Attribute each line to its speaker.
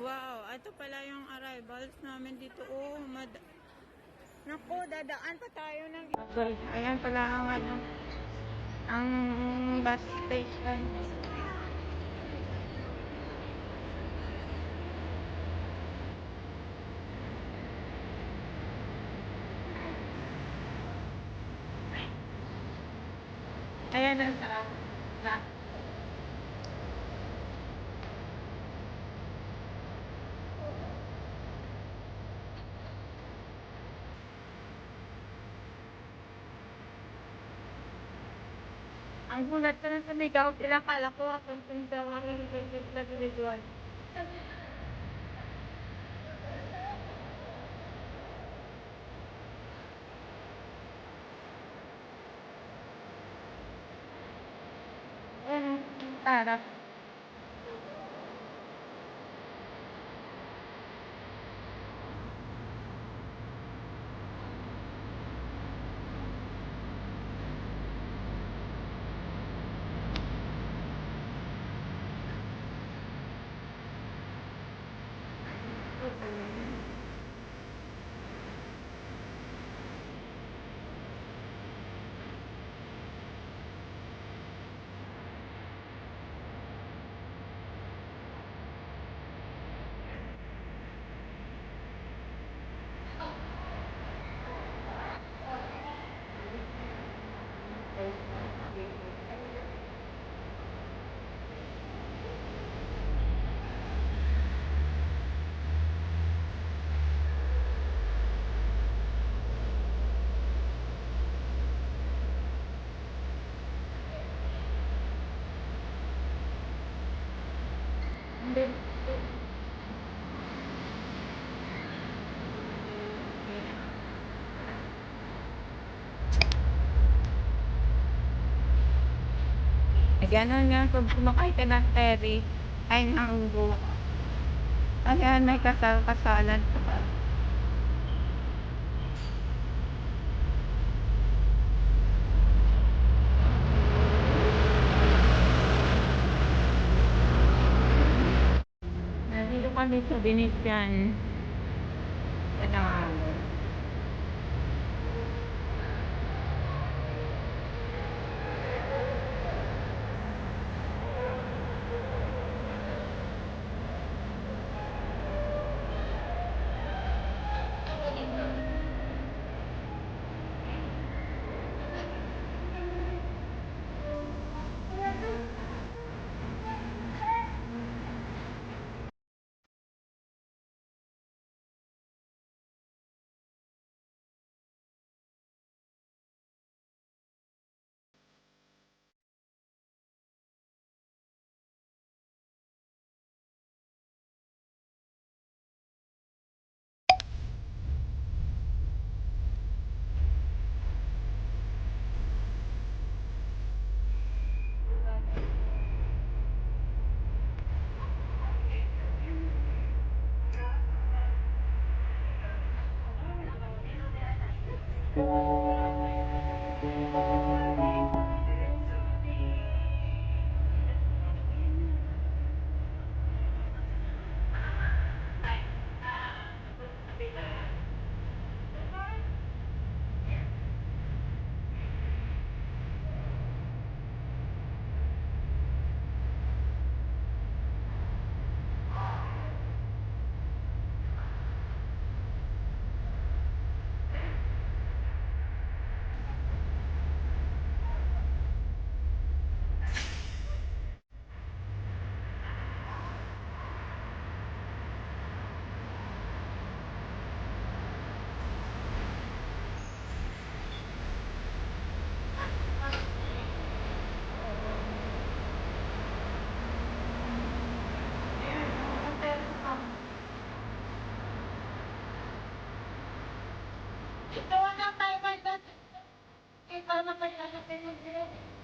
Speaker 1: Wow, ito pala yung arrivals namin dito. Oh, naku, dadaan pa tayo ng Guys, ayan pala ang ang bus station. Ayan ang na. Ang gulat ko na sumigaw sila, kala ko akong punta ang individual. Tara. Ganon nga, kung sumakay ka ng ferry, ay nanggo. Ayan, may kasal-kasalan. Nandito kami sa Venetian. Ano? Ito na tayo, may dati. Ito na tayo, may dati.